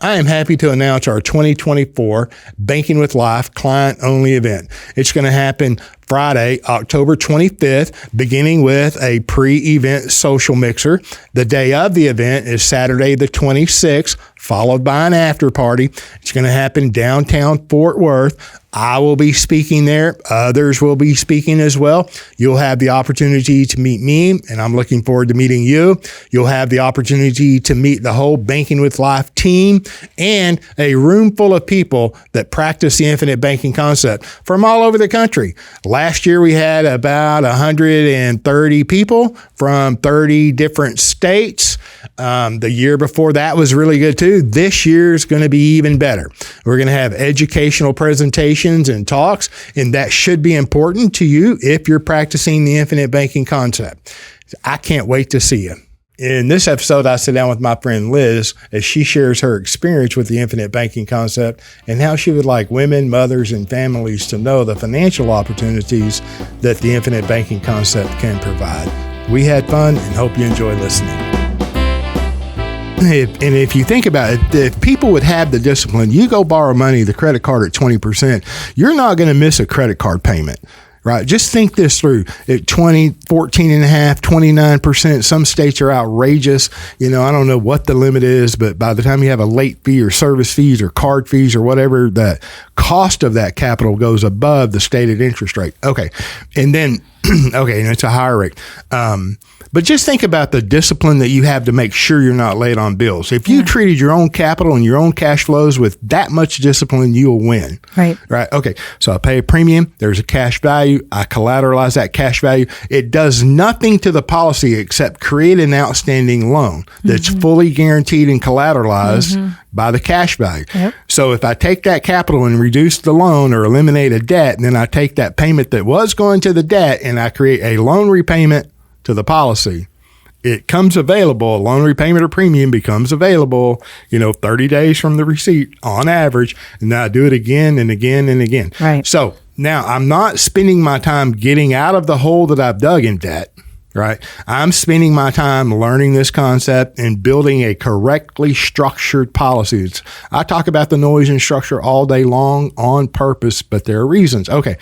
I am happy to announce our 2024 Banking with Life client-only event. It's going to happen Friday, October 25th, beginning with a pre-event social mixer. The day of the event is Saturday the 26th, followed by an after party. It's going to happen downtown Fort Worth. I will be speaking there. Others will be speaking as well. You'll have the opportunity to meet me, and I'm looking forward to meeting you. You'll have the opportunity to meet the whole Banking with Life team and a room full of people that practice the infinite banking concept from all over the country. Last year, we had about 130 people from 30 different states. The year before that was really good too. This year is going to be even better. We're going to have educational presentations and talks, and that should be important to you if you're practicing the infinite banking concept. I can't wait to see you. In this episode, I sit down with my friend Liz as she shares her experience with the infinite banking concept and how she would like women, mothers, and families to know the financial opportunities that the infinite banking concept can provide. We had fun and hope you enjoy listening. If you think about it, if people would have the discipline, you go borrow money, the credit card at 20%, you're not going to miss a credit card payment. Right. Just think this through. At 20, 14.5%, 29%, some states are outrageous. I don't know what the limit is, but by the time you have a late fee or service fees or card fees or whatever, the cost of that capital goes above the stated interest rate. Okay. And then, and it's a higher rate. But just think about the discipline that you have to make sure you're not late on bills. If you treated your own capital and your own cash flows with that much discipline, you'll win. Right. Okay. So I pay a premium. There's a cash value. I collateralize that cash value. It does nothing to the policy except create an outstanding loan that's fully guaranteed and collateralized by the cash value. Yep. So if I take that capital and reduce the loan or eliminate a debt, and then I take that payment that was going to the debt and I create a loan repayment to the policy, it comes available. A loan repayment or premium becomes available, 30 days from the receipt on average. And then I do it again and again and again. Right. So now I'm not spending my time getting out of the hole that I've dug in debt. Right. I'm spending my time learning this concept and building a correctly structured policy. I talk about the noise and structure all day long on purpose, but there are reasons. Okay.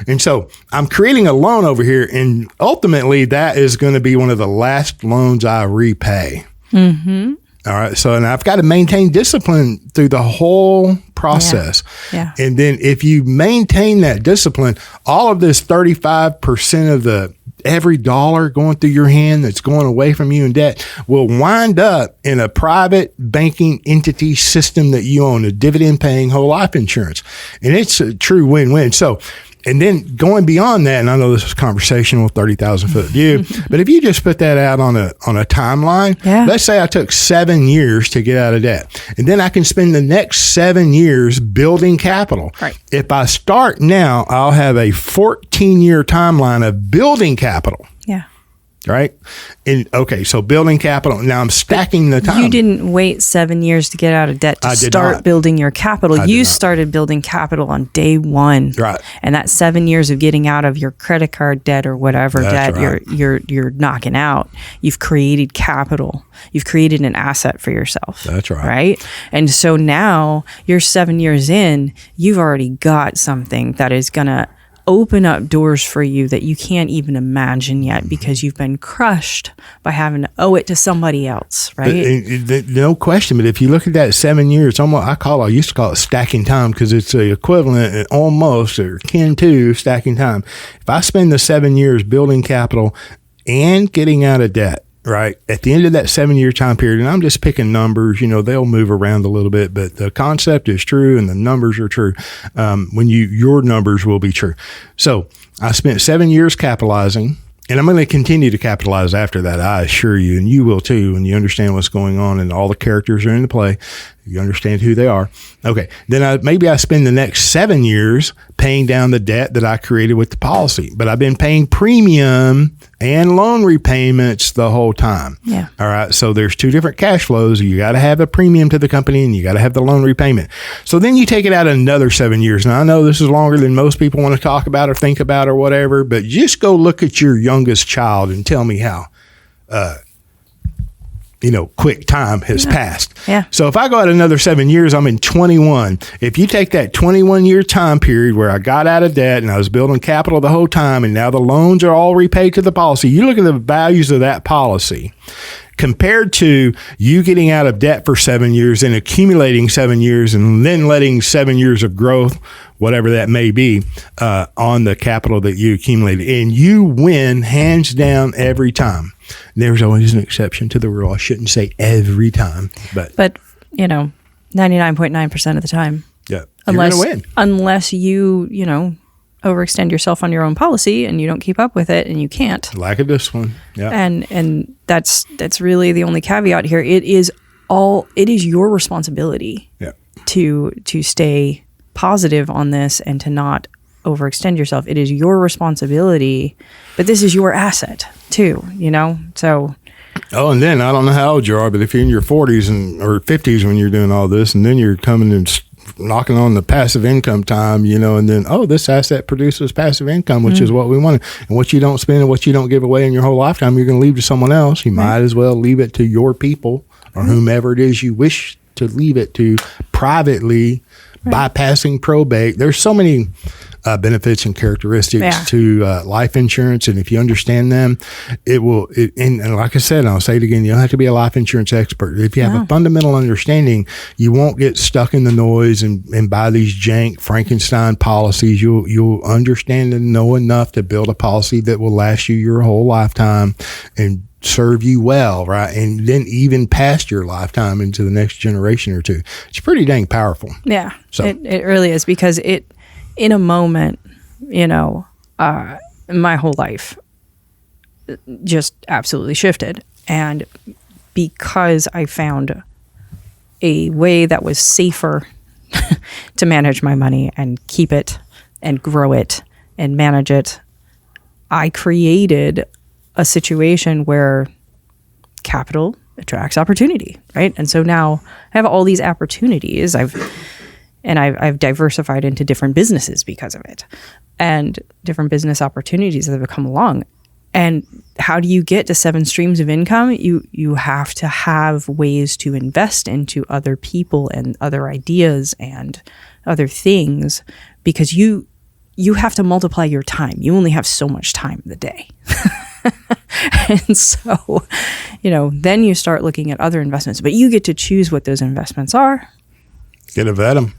And so I'm creating a loan over here, and ultimately that is going to be one of the last loans I repay. Mm-hmm. All right. So, and I've got to maintain discipline through the whole process. Yeah. And then if you maintain that discipline, all of this 35% of every dollar going through your hand that's going away from you in debt will wind up in a private banking entity system that you own, a dividend paying whole life insurance. And it's a true win-win. So, and then going beyond that, and I know this is conversational, 30,000 foot view, but if you just put that out on a timeline, let's say I took 7 years to get out of debt, and then I can spend the next 7 years building capital. Right. If I start now, I'll have a 14-year timeline of building capital. Yeah. Right. And so building capital. Now I'm stacking the time. You didn't wait 7 years to get out of debt to start building your capital. You started building capital on day one. Right. And that 7 years of getting out of your credit card debt or whatever debt you're knocking out, you've created capital. You've created an asset for yourself. That's right. Right. And so now you're 7 years in, you've already got something that is going to open up doors for you that you can't even imagine yet because you've been crushed by having to owe it to somebody else, right? No question. But if you look at that 7 years, I used to call it stacking time because it's the equivalent almost or akin to stacking time. If I spend the 7 years building capital and getting out of debt, right, at the end of that 7 year time period, and I'm just picking numbers, they'll move around a little bit, but the concept is true and the numbers are true. Your numbers will be true. So I spent 7 years capitalizing, and I'm going to continue to capitalize after that. I assure you, and you will too, when you understand what's going on and all the characters are in the play. You understand who they are. Okay. Then maybe I spend the next 7 years paying down the debt that I created with the policy, but I've been paying premium and loan repayments the whole time. Yeah. All right. So there's two different cash flows. You got to have a premium to the company and you got to have the loan repayment. So then you take it out another 7 years. Now I know this is longer than most people want to talk about or think about or whatever, but just go look at your youngest child and tell me how quick time has passed. Yeah. So if I go out another 7 years, I'm in 21. If you take that 21-year time period where I got out of debt and I was building capital the whole time, and now the loans are all repaid to the policy, you look at the values of that policy compared to you getting out of debt for 7 years and accumulating 7 years and then letting 7 years of growth, whatever that may be, on the capital that you accumulated. And you win hands down every time. There's always an exception to the rule. I shouldn't say every time, but 99.9% of the time. Yeah, you're going to win. Unless you overextend yourself on your own policy and you don't keep up with it, and you can't. Like a discipline. Yeah. And that's really the only caveat here. It is your responsibility to stay positive on this and to not overextend yourself. It is your responsibility, but this is your asset too, so. Oh, and then I don't know how old you are, but if you're in your 40s or 50s when you're doing all this, and then you're coming and knocking on the passive income time, and then, this asset produces passive income, which is what we wanted. And what you don't spend and what you don't give away in your whole lifetime, you're going to leave to someone else. You might as well leave it to your people or whomever it is you wish to leave it to privately, bypassing probate. There's so many benefits and characteristics to life insurance, and if you understand them, and like I said, and I'll say it again, you don't have to be a life insurance expert. If you have a fundamental understanding, you won't get stuck in the noise and buy these jank Frankenstein policies. You'll understand and know enough to build a policy that will last you your whole lifetime and serve you well, right? And then even past your lifetime into the next generation or two. It's pretty dang powerful. Yeah, so it really is, because in a moment, my whole life just absolutely shifted. And because I found a way that was safer to manage my money and keep it and grow it and manage it, I created a situation where capital attracts opportunity, right? And so now I have all these opportunities. I've diversified into different businesses because of it, and different business opportunities that have come along. And how do you get to 7 streams of income? You have to have ways to invest into other people and other ideas and other things, because you have to multiply your time. You only have so much time in the day. And so, then you start looking at other investments, but you get to choose what those investments are. Get to vet them.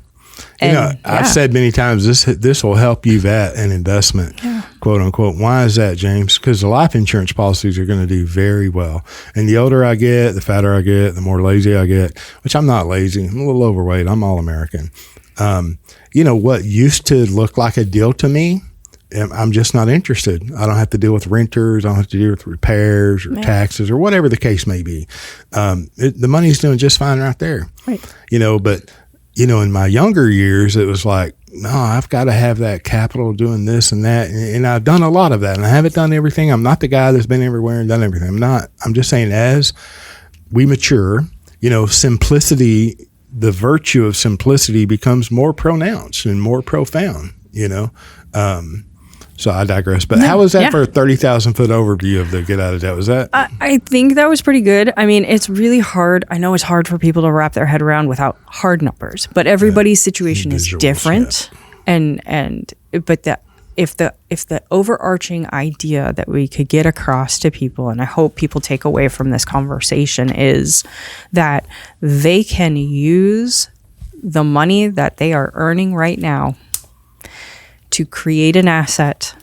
I've said many times, this will help you vet an investment, quote unquote. Why is that, James? Because the life insurance policies are going to do very well. And the older I get, the fatter I get, the more lazy I get, which I'm not lazy. I'm a little overweight. I'm all American. What used to look like a deal to me, I'm just not interested. I don't have to deal with renters. I don't have to deal with repairs or taxes or whatever the case may be. The money's doing just fine right there. Right. But in my younger years, it was like, no, I've got to have that capital doing this and that. And I've done a lot of that, and I haven't done everything. I'm not the guy that's been everywhere and done everything. I'm just saying, as we mature, simplicity, the virtue of simplicity becomes more pronounced and more profound, So I digress. But how was that for a 30,000-foot overview of the get out of debt? Was that? I think that was pretty good. I mean, it's really hard. I know it's hard for people to wrap their head around without hard numbers, but everybody's situation is different. But if the overarching idea that we could get across to people, and I hope people take away from this conversation, is that they can use the money that they are earning right now to create an asset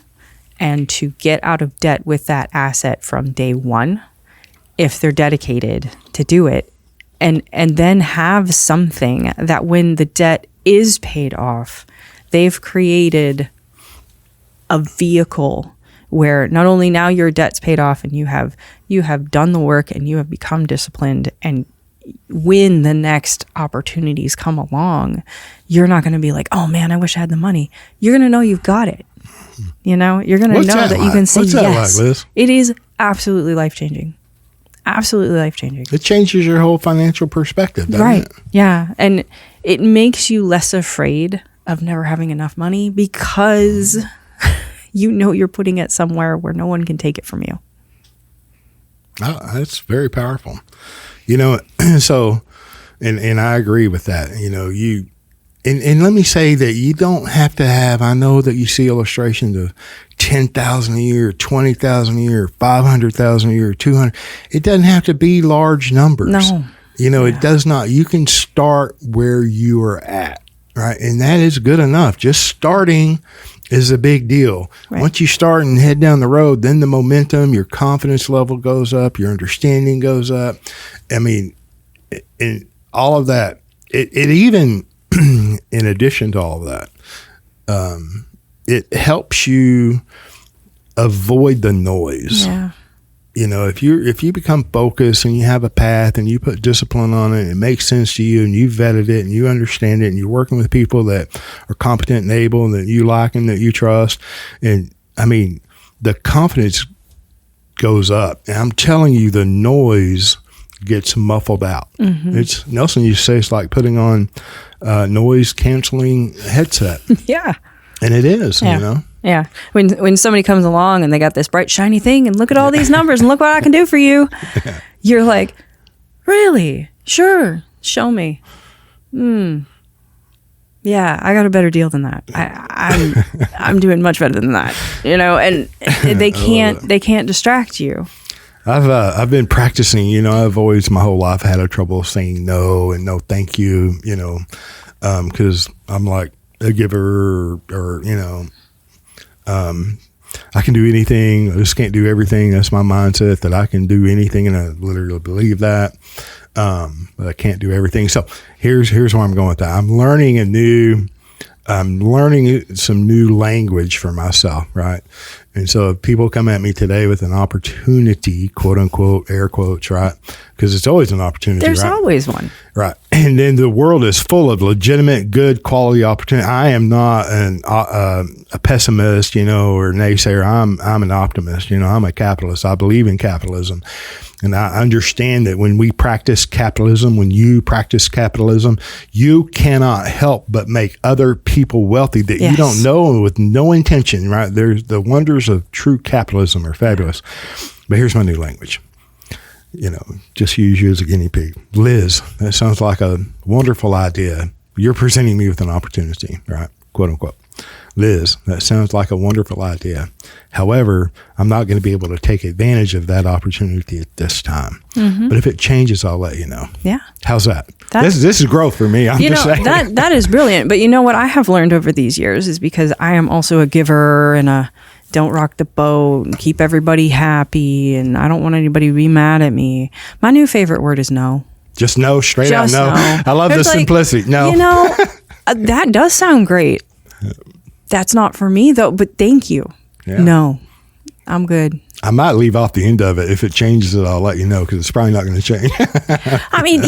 and to get out of debt with that asset from day one, if they're dedicated to do it, and then have something that when the debt is paid off, they've created a vehicle where not only now your debt's paid off and you have done the work and you have become disciplined, and when the next opportunities come along, you're not going to be like, oh man, I wish I had the money. You're going to know you've got it. You're going to know that you can say yes. Like, Liz? It is absolutely life-changing. Absolutely life-changing. It changes your whole financial perspective, doesn't it? Yeah. And it makes you less afraid of never having enough money, because you're putting it somewhere where no one can take it from you. Oh, that's very powerful. So, and I agree with that. And let me say that you don't have to have, I know that you see illustrations of 10,000 a year, 20,000 a year, 500,000 a year, 200. It doesn't have to be large numbers. No. It does not. You can start where you are at, right? And that is good enough. Just starting is a big deal. Right. Once you start and head down the road, then the momentum, your confidence level goes up, your understanding goes up. I mean, and all of that, it even, in addition to all of that, it helps you avoid the noise. Yeah. If you become focused and you have a path and you put discipline on it, and it makes sense to you and you vetted it and you understand it and you're working with people that are competent and able and that you like and that you trust. And I mean, the confidence goes up. And I'm telling you, the noise gets muffled out. Mm-hmm. Nelson used to say it's like putting on noise canceling headset. Yeah. And it is, Yeah. When somebody comes along and they got this bright, shiny thing and look at all these numbers and look what I can do for you, you're like, really? Sure. Show me. Yeah, I got a better deal than that. I'm doing much better than that, and they can't distract you. I've been practicing, I've always my whole life had a trouble saying no and no thank you, because I'm like a giver or I can do anything. I just can't do everything. That's my mindset, that I can do anything, and I literally believe that. But I can't do everything. So here's where I'm going with that. I'm learning some new language for myself, right? And so if people come at me today with an opportunity, quote unquote, air quotes, right? Because it's always an opportunity. There's right? always one. Right. And then the world is full of legitimate, good quality opportunity. I am not a pessimist, or naysayer. I'm an optimist. I'm a capitalist. I believe in capitalism. And I understand that when we practice capitalism, when you practice capitalism, you cannot help but make other people wealthy that you don't know with no intention, right? There's the wonders of true capitalism are fabulous. But here's my new language. Just use you as a guinea pig. Liz, that sounds like a wonderful idea. You're presenting me with an opportunity, right? Quote unquote. Liz, that sounds like a wonderful idea. However, I'm not going to be able to take advantage of that opportunity at this time. Mm-hmm. But if it changes, I'll let you know. Yeah. How's that? This is growth for me. I'm just saying. That is brilliant. But what I have learned over these years is because I am also a giver and a don't rock the boat and keep everybody happy, and I don't want anybody to be mad at me. My new favorite word is no. Just no, straight out no. I love the simplicity. No. That does sound great. That's not for me though, but thank you. Yeah. No, I'm good. I might leave off the end of it. If it changes it, I'll let you know, because it's probably not going to change. I mean,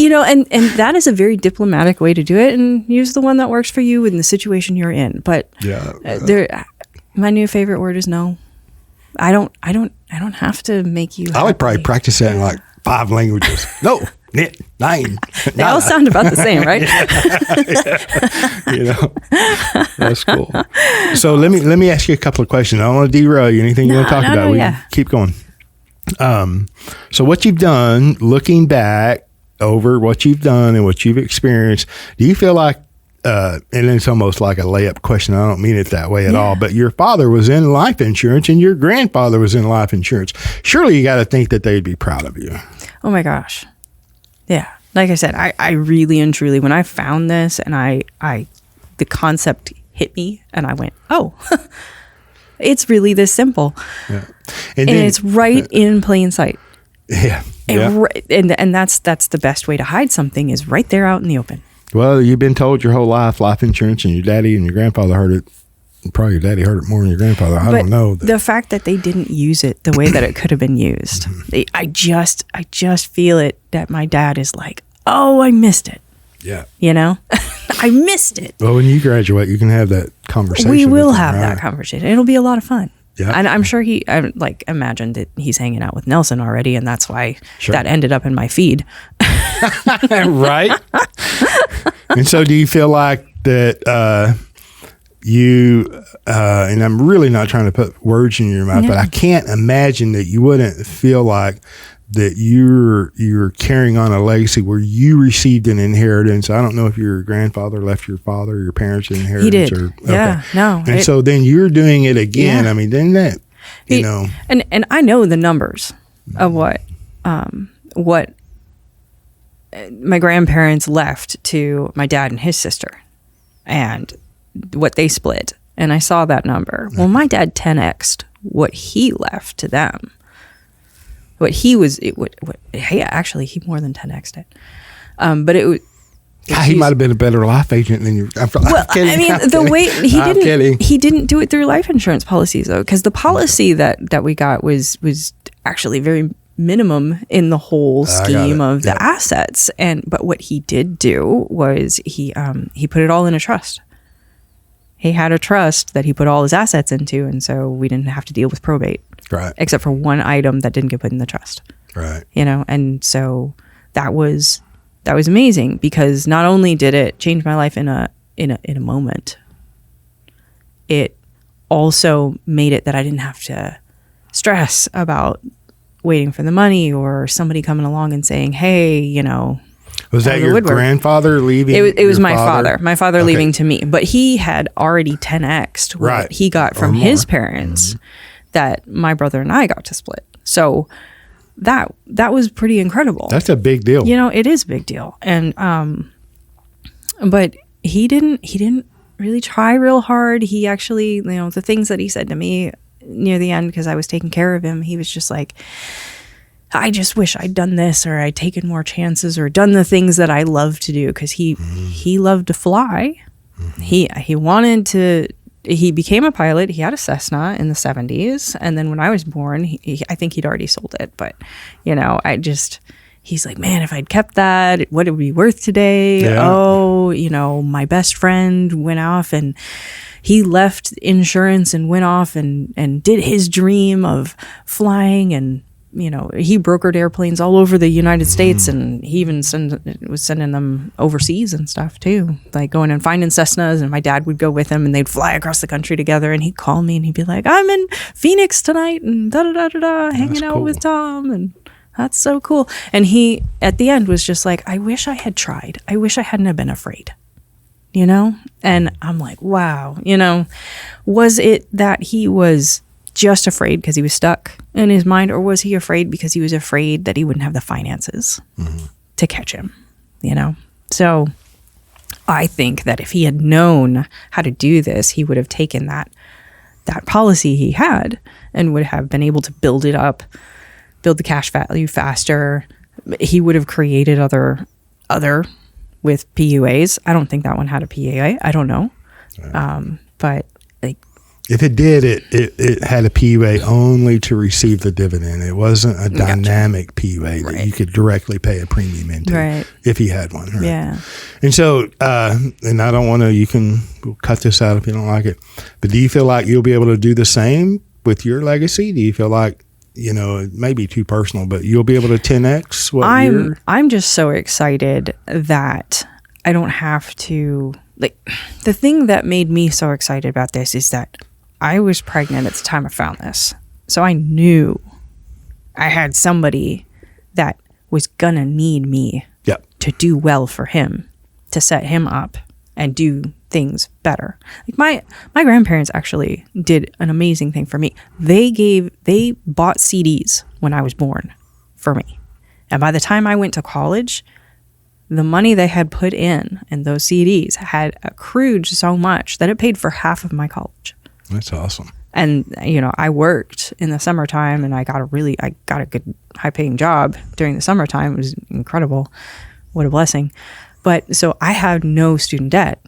and that is a very diplomatic way to do it, and use the one that works for you in the situation you're in. But my new favorite word is no. I don't have to make you happy. I would probably practice that in like 5 languages. No. Knit, 9. They all sound about the same, right? That's cool. So let me ask you a couple of questions. I don't want to derail you. Anything you want to talk about? We can keep going. So what you've done, looking back over what you've done and what you've experienced, do you feel like, and it's almost like a layup question, I don't mean it that way at all, but your father was in life insurance and your grandfather was in life insurance. Surely you got to think that they'd be proud of you. Oh my gosh. Yeah. Like I said, I really and truly, when I found this and the concept hit me and I went, oh, it's really this simple. Yeah. And it's right in plain sight. Yeah. And that's the best way to hide something, is right there out in the open. Well, you've been told your whole life insurance, and your daddy and your grandfather heard it. Probably your daddy heard it more than your grandfather. I don't know. The fact that they didn't use it the way that it could have been used, mm-hmm. I just feel it that my dad is like, oh, I missed it. Yeah. I missed it. Well, when you graduate, you can have that conversation. We will have that conversation. It'll be a lot of fun. Yeah. And I'm sure I imagined that he's hanging out with Nelson already, and that's why that ended up in my feed. Right. And so do you feel like that and I'm really not trying to put words in your mouth, but I can't imagine that you wouldn't feel like that you're carrying on a legacy where you received an inheritance. I don't know if your grandfather left your father or your parents an inheritance. He did. Or, Yeah, no. And so then you're doing it again. Yeah. I mean, then that, you know. And I know the numbers of what my grandparents left to my dad and his sister and what they split. And I saw that number. Well, my dad 10x'd what he left to them. He more than 10x'd it. But it was. He might have been a better life agent than you. Well, I mean, he didn't do it through life insurance policies though, because the policy that we got was actually very minimum in the whole scheme of the assets. But what he did do was he put it all in a trust. He had a trust that he put all his assets into, and so we didn't have to deal with probate. Right. Except for one item that didn't get put in the trust. Right. You know, and so that was amazing because not only did it change my life in a moment, it also made it that I didn't have to stress about waiting for the money or somebody coming along and saying, "Hey, you know." Was that your grandfather leaving? It was my father. My father leaving to me, but he had already 10x'd what he got from his parents that my brother and I got to split. So that was pretty incredible. That's a big deal. You know, it is a big deal. And but he didn't really try real hard. He actually, you know, the things that he said to me near the end, because I was taking care of him, he was just like, I just wish I'd done this, or I'd taken more chances, or done the things that I love to do, because he loved to fly. He wanted to. He became a pilot. He had a Cessna in the 70s, and then when I was born, I think he'd already sold it. But you know, he's like, man, if I'd kept that, what it would be worth today. Yeah. Oh, you know, my best friend went off and he left insurance and went off and did his dream of flying, and you know, he brokered airplanes all over the United States, and he even was sending them overseas and stuff too, like going and finding Cessnas, and my dad would go with him and they'd fly across the country together, and he'd call me and he'd be like, I'm in Phoenix tonight and hanging out with Tom, and that's so cool. And he at the end was just like, I wish I had tried. I wish I hadn't have been afraid, you know? And I'm like, wow, you know, was it that he was just afraid because he was stuck in his mind, or was he afraid because he was afraid that he wouldn't have the finances to catch him, you know? So I think that if he had known how to do this, he would have taken that policy he had and would have been able to build it up, build the cash value faster. He would have created other with PUAs. I don't think that one had a PUA. I don't know. But like, if it did, it had a PUA only to receive the dividend. It wasn't a dynamic PUA that you could directly pay a premium into if he had one. Right? Yeah. And so, and I don't want to, we'll cut this out if you don't like it, but do you feel like you'll be able to do the same with your legacy? Do you feel like, you know, it may be too personal, but you'll be able to 10X what I'm just so excited that I don't have to, like, the thing that made me so excited about this is that I was pregnant at the time I found this. So I knew I had somebody that was gonna need me to do well for him, to set him up and do things better. Like my grandparents actually did an amazing thing for me. They bought CDs when I was born for me. And by the time I went to college, the money they had put in those CDs had accrued so much that it paid for half of my college. That's awesome. And, you know, I worked in the summertime, and I got a good high-paying job during the summertime. It was incredible. What a blessing. But so I have no student debt,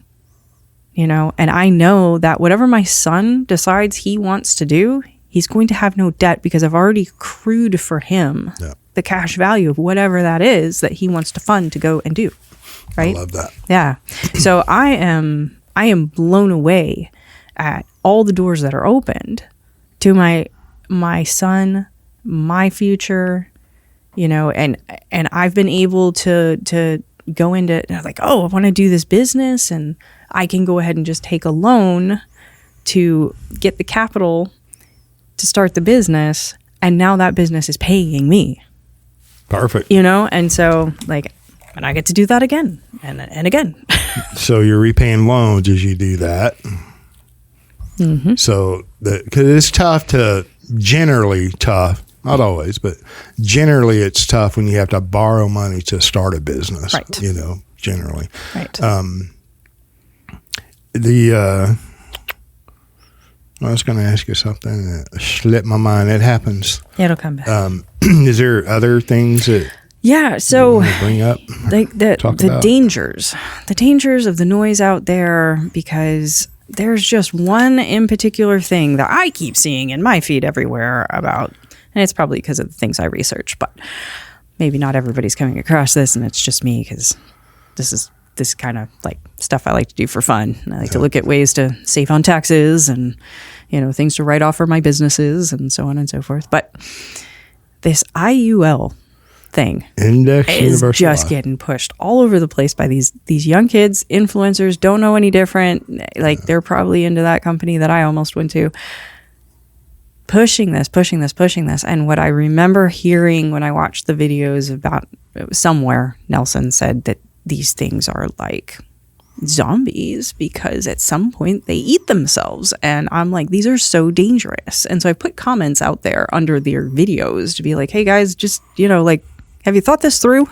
you know, and I know that whatever my son decides he wants to do, he's going to have no debt because I've already accrued for him the cash value of whatever that is that he wants to fund to go and do. Right? I love that. Yeah. So I am blown away at all the doors that are opened to my son, my future, you know, and I've been able to go into, like, oh, I want to do this business, and I can go ahead and just take a loan to get the capital to start the business, and now that business is paying me, Perfect. And so and I get to do that again and again. So you're repaying loans as you do that. Mm-hmm. So because it's generally tough, not always, but generally it's tough when you have to borrow money to start a business, right. Generally. Right. I was going to ask you something that slipped my mind. It happens. It'll come back. Is there other things that so you want to bring up? The dangers of the noise out there, because there's just one in particular thing that I keep seeing in my feed everywhere about, and it's probably because of the things I research, but maybe not everybody's coming across this, and it's just me because this kind of stuff I like to do for fun. And I like to look at ways to save on taxes and, things to write off for my businesses and so on and so forth. But this IUL thing is just getting pushed all over the place by these young kids, influencers, don't know any different. They're probably into that company that I almost went to. Pushing this. And what I remember hearing when I watched the videos about, somewhere Nelson said that these things are like zombies because at some point they eat themselves. And I'm like, these are so dangerous. And so I put comments out there under their videos to be like, hey guys, just, have you thought this through?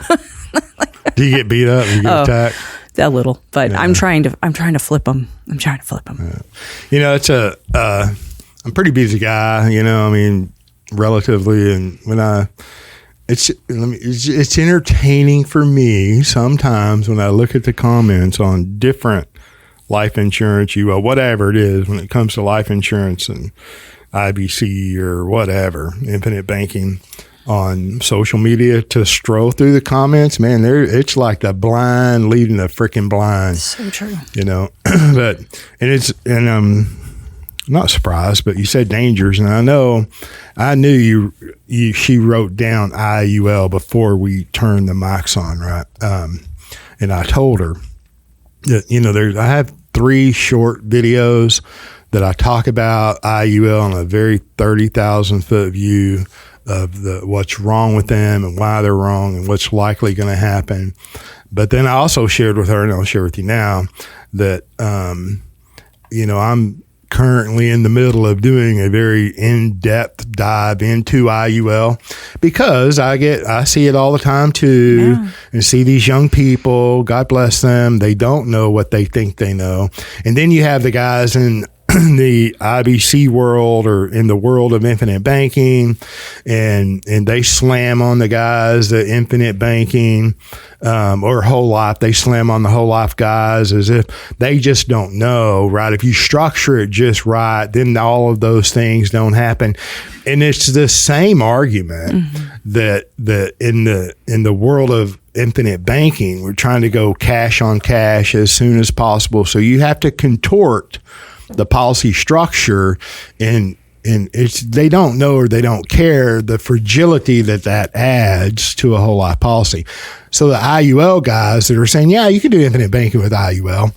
Do you get beat up? Do you get attacked? A little, but yeah. I'm trying to flip them. Yeah. It's I'm a pretty busy guy, relatively. And when it's entertaining for me sometimes when I look at the comments on different life insurance, whatever it is, when it comes to life insurance and IBC or whatever, infinite banking on social media, to stroll through the comments, man, it's like the blind leading the freaking blind. So true. I'm not surprised, but you said dangers, and I knew she wrote down IUL before we turned the mics on, right? And I told her that, I have 3 short videos that I talk about IUL on a very 30,000 foot view of what's wrong with them and why they're wrong and what's likely going to happen. But then I also shared with her, and I'll share with you now, that, I'm currently in the middle of doing a very in-depth dive into IUL because I see it all the time too, and see these young people, God bless them, they don't know what they think they know. And then you have the guys in the IBC world or in the world of infinite banking, and they slam on the guys, the infinite banking or whole life. They slam on the whole life guys as if they just don't know, right? If you structure it just right, then all of those things don't happen. And it's the same argument that in the world of infinite banking, we're trying to go cash on cash as soon as possible. So you have to contort the policy structure, and they don't know or they don't care the fragility that adds to a whole life policy. So the IUL guys that are saying, yeah, you can do infinite banking with IUL,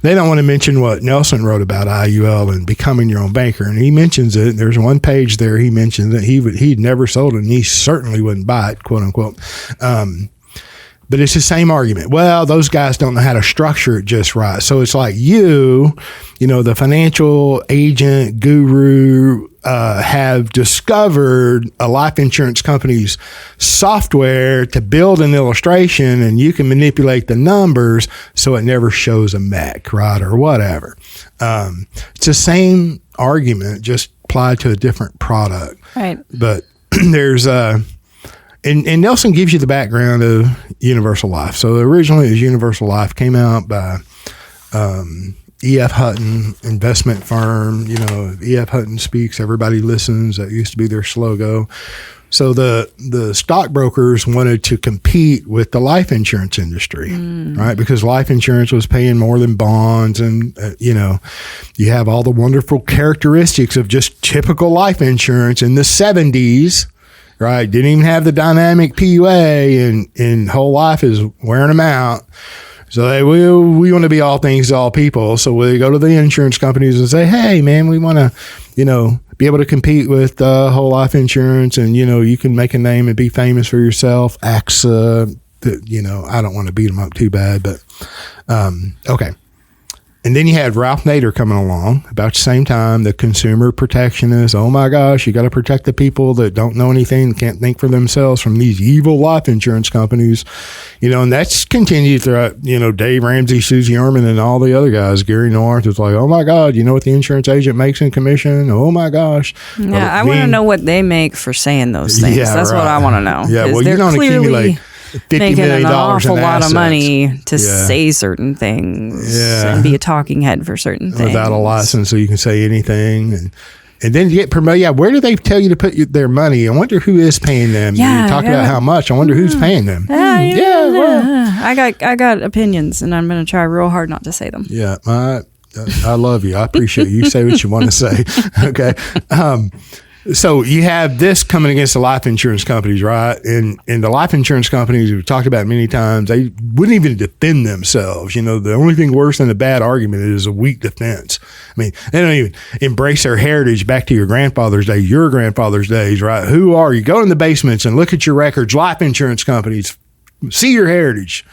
they don't want to mention what Nelson wrote about IUL and becoming your own banker. And he mentions it. There's one page there he mentions that he'd never sold it, and he certainly wouldn't buy it, quote unquote. But it's the same argument. Well, those guys don't know how to structure it just right. So it's like the financial agent guru, have discovered a life insurance company's software to build an illustration, and you can manipulate the numbers so it never shows a mech, right, or whatever. It's the same argument, just applied to a different product. Right. But there's And Nelson gives you the background of Universal Life. So originally it was Universal Life, came out by E.F. Hutton investment firm. E.F. Hutton speaks, everybody listens. That used to be their slogan. So the stockbrokers wanted to compete with the life insurance industry, right? Because life insurance was paying more than bonds, and you have all the wonderful characteristics of just typical life insurance in the 70s. Right. Didn't even have the dynamic PUA, and whole life is wearing them out. So we want to be all things to all people. So we go to the insurance companies and say, hey, man, we want to, be able to compete with whole life insurance, and, you can make a name and be famous for yourself. AXA, I don't want to beat them up too bad, but okay. And then you had Ralph Nader coming along about the same time, the consumer protectionist. Oh my gosh, you got to protect the people that don't know anything, can't think for themselves from these evil life insurance companies. And that's continued throughout, Dave Ramsey, Susie Orman, and all the other guys. Gary North was like, oh my God, you know what the insurance agent makes in commission? Oh my gosh. Yeah, I want to know what they make for saying those things. Yeah, that's right. What I want to know. Yeah, well, you don't accumulate $50 making million an awful in lot assets. of money to say certain things and be a talking head for certain things without a license, so you can say anything. And then you get promoted. Yeah, where do they tell you to put their money? I wonder who is paying them. Yeah, you talk about how much. I wonder who's paying them. Well, I got opinions, and I'm going to try real hard not to say them. Yeah, I love you. I appreciate you. You say what you want to say. Okay. So you have this coming against the life insurance companies, right? And the life insurance companies, we've talked about many times, they wouldn't even defend themselves. The only thing worse than a bad argument is a weak defense. I mean, they don't even embrace their heritage back to your grandfather's day, your grandfather's days, right? Who are you? Go in the basements and look at your records. Life insurance companies, see your heritage.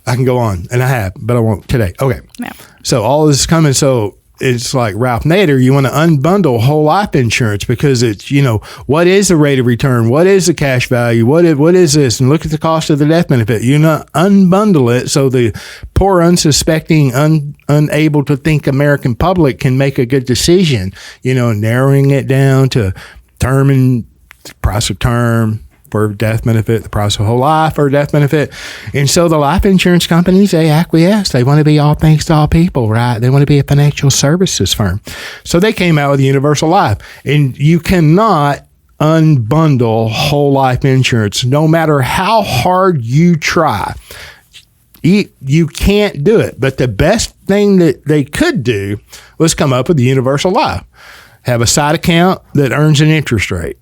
I can go on, and I have, but I won't today. Okay. Yeah. So all this is coming. So it's like Ralph Nader, you want to unbundle whole life insurance because it's, what is the rate of return? What is the cash value? What is this? And look at the cost of the death benefit. Unbundle it so the poor, unsuspecting, unable to think American public can make a good decision, narrowing it down to term and price of term for death benefit, the price of whole life or death benefit. And so the life insurance companies, they acquiesce. They want to be all things to all people, right? They want to be a financial services firm. So they came out with universal life. And you cannot unbundle whole life insurance, no matter how hard you try. You can't do it. But the best thing that they could do was come up with the universal life. Have a side account that earns an interest rate.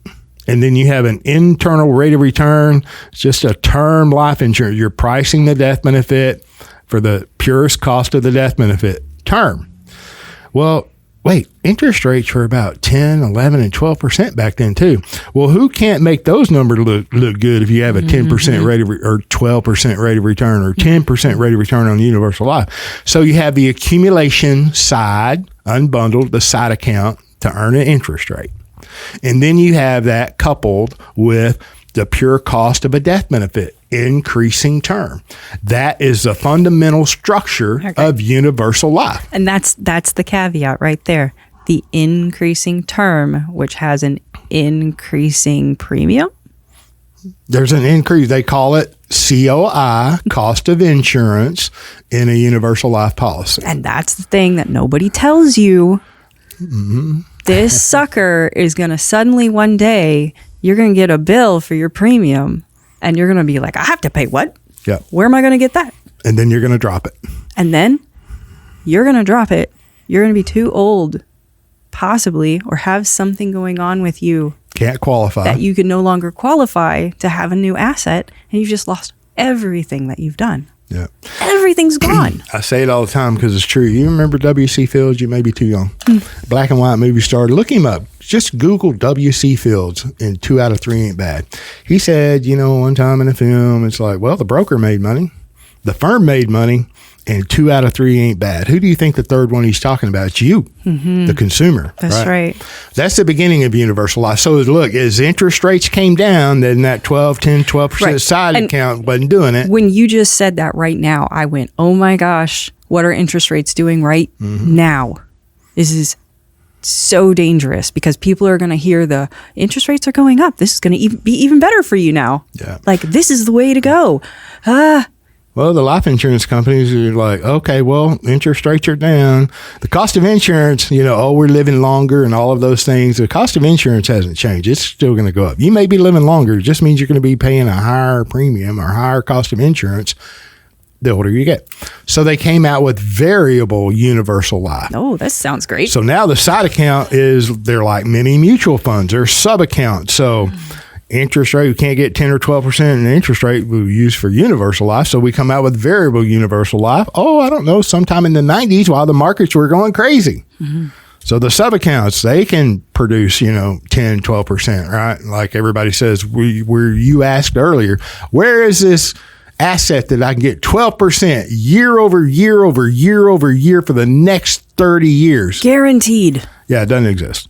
And then you have an internal rate of return. It's just a term life insurance. You're pricing the death benefit for the purest cost of the death benefit term. Well, wait, interest rates were about 10, 11, and 12% back then too. Well, who can't make those numbers look good if you have a 10% rate of or 12% rate of return or 10% rate of return on universal life? So you have the accumulation side, unbundled, the side account to earn an interest rate. And then you have that coupled with the pure cost of a death benefit, increasing term. That is the fundamental structure of universal life. And that's the caveat right there. The increasing term, which has an increasing premium. There's an increase. They call it COI, cost of insurance, in a universal life policy. And that's the thing that nobody tells you. Mm-hmm. This sucker is going to suddenly one day, you're going to get a bill for your premium and you're going to be like, I have to pay what? Yeah. Where am I going to get that? And then you're going to drop it. And then you're going to drop it. You're going to be too old, possibly, or have something going on with you. Can't qualify. That you can no longer qualify to have a new asset, and you've just lost everything that you've done. Yeah. Everything's gone. I say it all the time because it's true. You remember W.C. Fields? You may be too young. Black and white movie star. Look him up. Just Google W.C. Fields, and 2 out of 3 ain't bad. He said, one time in a film, it's like, well, the broker made money, the firm made money, and 2 out of 3 ain't bad. Who do you think the third one he's talking about? It's you, the consumer. That's right. That's the beginning of universal life. So look, as interest rates came down, then that 12% side account wasn't doing it. When you just said that right now, I went, oh my gosh, what are interest rates doing right now? This is so dangerous because people are going to hear the interest rates are going up. This is going to be even better for you now. Yeah. Like, this is the way to go. Well, the life insurance companies are like, okay, well, interest rates are down. The cost of insurance, we're living longer and all of those things. The cost of insurance hasn't changed. It's still going to go up. You may be living longer. It just means you're going to be paying a higher premium or higher cost of insurance the older you get. So they came out with variable universal life. Oh, that sounds great. So now the side account they're like mini mutual funds. They're sub accounts. So interest rate. We can't get 10 or 12% in interest rate we use for universal life. So we come out with variable universal life. Oh, I don't know, sometime in the 90s while the markets were going crazy. Mm-hmm. So the sub accounts, they can produce, 10, 12%, right? Like everybody says, where you asked earlier, where is this asset that I can get 12% year over year over year over year for the next 30 years? Guaranteed. Yeah, it doesn't exist.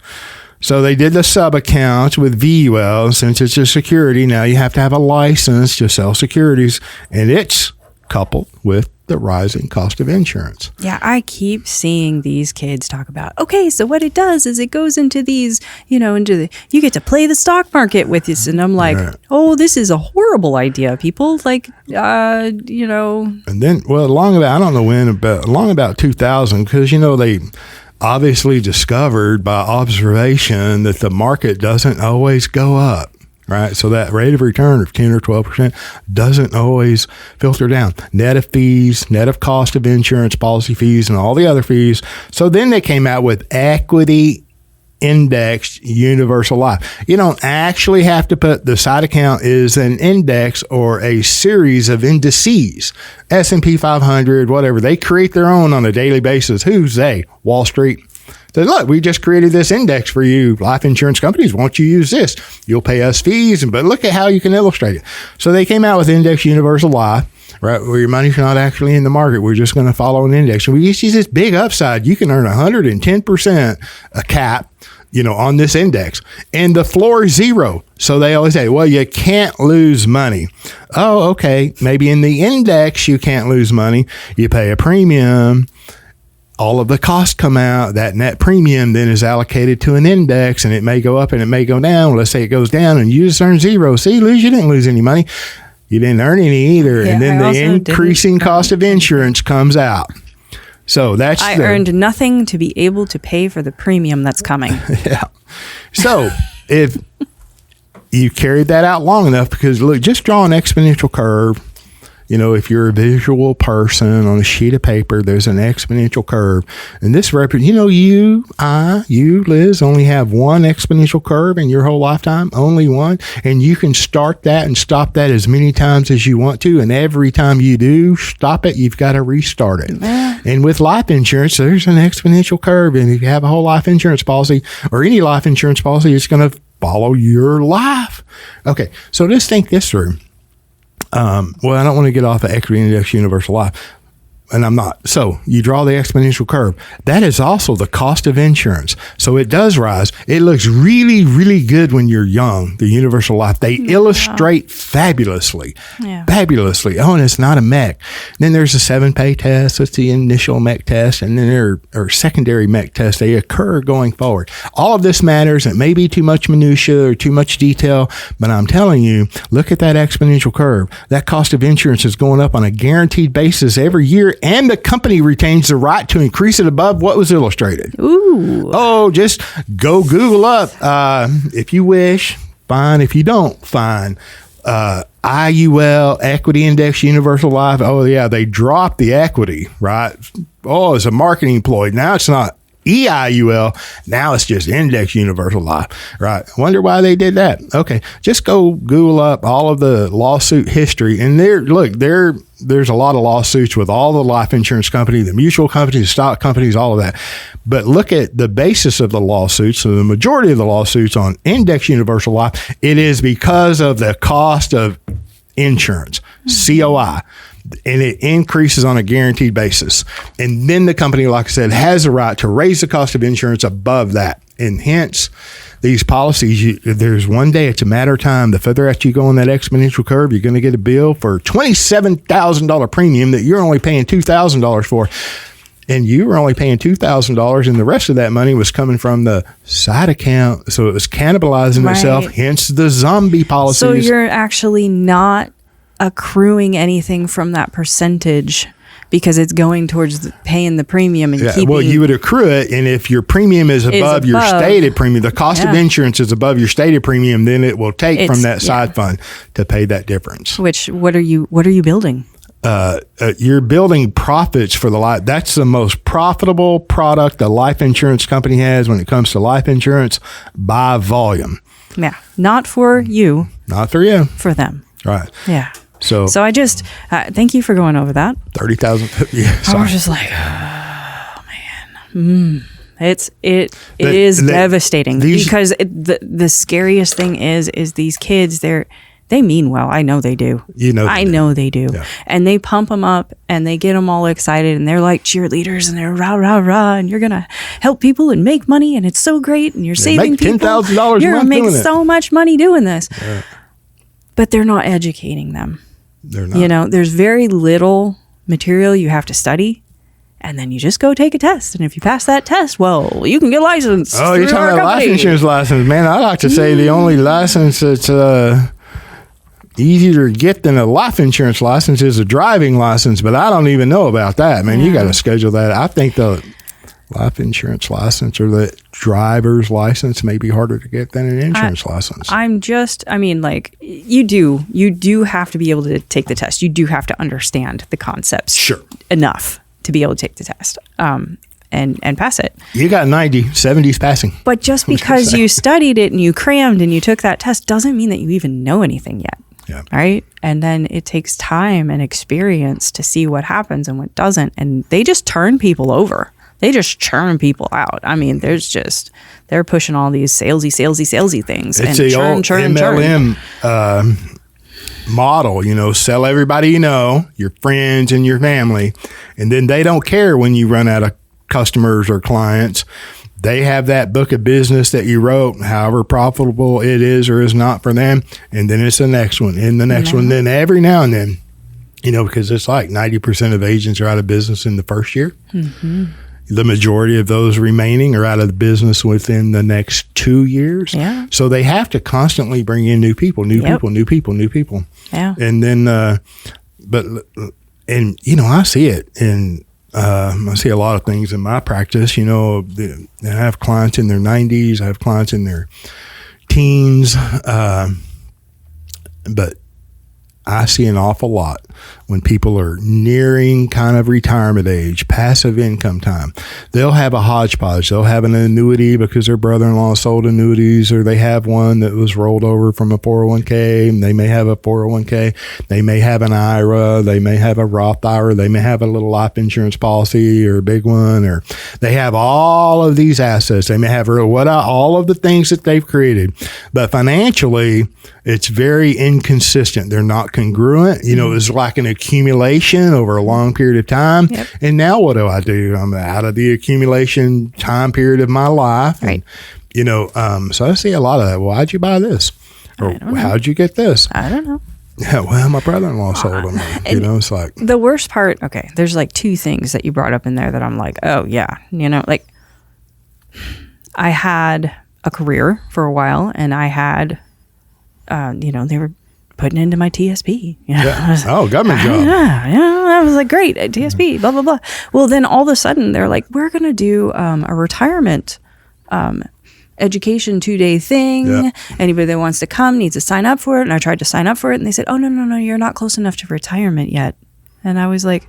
So they did the sub accounts with VUL. Since it's a security, now you have to have a license to sell securities, and it's coupled with the rising cost of insurance. Yeah, I keep seeing these kids talk about, okay, so what it does is it goes into these, you get to play the stock market with this. And I'm like, right. Oh, this is a horrible idea, people. Like, And then, along about 2000, because, they obviously discovered by observation that the market doesn't always go up, right? So that rate of return of 10 or 12% doesn't always filter down. Net of fees, net of cost of insurance, policy fees, and all the other fees. So then they came out with equity indexed universal life. You don't actually have to put the side account is an index or a series of indices, S&P 500, whatever. They create their own on a daily basis. Who's they? Wall Street. Said, look, we just created this index for you, life insurance companies. Won't you use this? You'll pay us fees, but look at how you can illustrate it. So they came out with index universal life, right, where your money's not actually in the market. We're just going to follow an index. And we see this big upside. You can earn 110% a cap, on this index. And the floor is zero. So they always say, well, you can't lose money. Oh, okay. Maybe in the index, you can't lose money. You pay a premium. All of the costs come out. That net premium then is allocated to an index, and it may go up and it may go down. Let's say it goes down and you just earn zero. See, you didn't lose any money. You didn't earn any either. Yeah, and then the increasing cost of insurance comes out. So I earned nothing to be able to pay for the premium that's coming. Yeah. So if you carried that out long enough, because look, just draw an exponential curve. If you're a visual person on a sheet of paper, there's an exponential curve. And this you, Liz, only have one exponential curve in your whole lifetime, only one. And you can start that and stop that as many times as you want to. And every time you do stop it, you've got to restart it. And with life insurance, there's an exponential curve. And if you have a whole life insurance policy or any life insurance policy, it's going to follow your life. Okay, so just think this through. I don't want to get off of equity index universal life, and I'm not. So you draw the exponential curve. That is also the cost of insurance. So it does rise. It looks really, really good when you're young, the universal life. They illustrate fabulously. Fabulously. Oh, and it's not a MEC. Then there's a 7-pay test. That's the initial MEC test. And then there are secondary MEC tests. They occur going forward. All of this matters. It may be too much minutia or too much detail, but I'm telling you, look at that exponential curve. That cost of insurance is going up on a guaranteed basis every year, and the company retains the right to increase it above what was illustrated. Ooh. Oh, just go Google up if you wish. Fine. If you don't, fine. IUL, Equity Index Universal Life. Oh, yeah, they dropped the equity, right? Oh, it's a marketing ploy. Now it's not EIUL. Now it's just Index Universal Life, right? I wonder why they did that. Okay, just go Google up all of the lawsuit history. And there's a lot of lawsuits with all the life insurance companies, the mutual companies, the stock companies, all of that. But look at the basis of the lawsuits. So the majority of the lawsuits on Index Universal Life, it is because of the cost of insurance, COI. And it increases on a guaranteed basis. And then the company, like I said, has a right to raise the cost of insurance above that. And hence, these policies, there's one day, it's a matter of time. The further out you go on that exponential curve, you're going to get a bill for $27,000 premium that you're only paying $2,000 for. And you were only paying $2,000, and the rest of that money was coming from the side account. So it was cannibalizing itself, hence the zombie policies. So you're actually not accruing anything from that percentage because it's going towards paying the premium and keeping. Well, you would accrue it, and if your premium is above your stated premium, the cost of insurance is above your stated premium, then it will take from that side fund to pay that difference. What are you building? You're building profits for the life. That's the most profitable product a life insurance company has when it comes to life insurance by volume. Yeah. Not for you, Not for you. for them. Right. Yeah. So I just, thank you for going over that. 30,000. Yeah. I Sorry. was just like, oh man. It is devastating because the scariest thing is these kids, they mean well. I know they do. I know they do. Yeah. And they pump them up and they get them all excited and they're like cheerleaders and they're rah, rah, rah. And you're going to help people and make money and it's so great. And you're saving make people. $10,000 You're a month going to make doing so much money doing this. Yeah. But they're not educating them. They're not. There's very little material you have to study. And then you just go take a test. And if you pass that test, well, you can get licensed. Oh, you're talking about life insurance license. Man, I like to say the only license that's easier to get than a life insurance license is a driving license, but I don't even know about that, man. You got to schedule that. I think the life insurance license or the driver's license may be harder to get than an insurance license. You do have to be able to take the test. You do have to understand the concepts enough to be able to take the test and pass it. You got 70s passing. But just because you studied it and you crammed and you took that test doesn't mean that you even know anything yet. Yeah. Right. And then it takes time and experience to see what happens and what doesn't. And they just turn people over. They just churn people out. I mean, they're pushing all these salesy things. It's and the old MLM model, sell everybody your friends and your family. And then they don't care when you run out of customers or clients. They have that book of business that you wrote, however profitable it is or is not for them. And then it's the next one and the next one. Then every now and then, because it's like 90% of agents are out of business in the first year. Mm-hmm. The majority of those remaining are out of the business within the next 2 years. Yeah. So they have to constantly bring in new people. Yeah. And then, I see it in, I see a lot of things in my practice. I have clients in their 90s. I have clients in their teens. But I see an awful lot when people are nearing kind of retirement age, passive income time. They'll have a hodgepodge. They'll have an annuity because their brother-in-law sold annuities, or they have one that was rolled over from a 401k, and they may have a 401k. They may have an IRA. They may have a Roth IRA. They may have a little life insurance policy or a big one, or they have all of these assets. They may have all of the things that they've created. But financially, it's very inconsistent. They're not congruent. It's like an accumulation over a long period of time. Yep. And now what do? I'm out of the accumulation time period of my life. Right. And, so I see a lot of that. Well, why'd you buy this? Or how'd you get this? I don't know. Yeah, well, my brother-in-law sold them. It's like the worst part. Okay, there's like two things that you brought up in there that I'm like, oh yeah, like I had a career for a while, and I had, they were putting into my TSP. Yeah. Government job. Yeah. I was like, great, TSP, blah, blah, blah. Well, then all of a sudden they're like, we're going to do a retirement education 2-day thing. Yeah. Anybody that wants to come needs to sign up for it. And I tried to sign up for it, and they said, oh, no, you're not close enough to retirement yet. And I was like,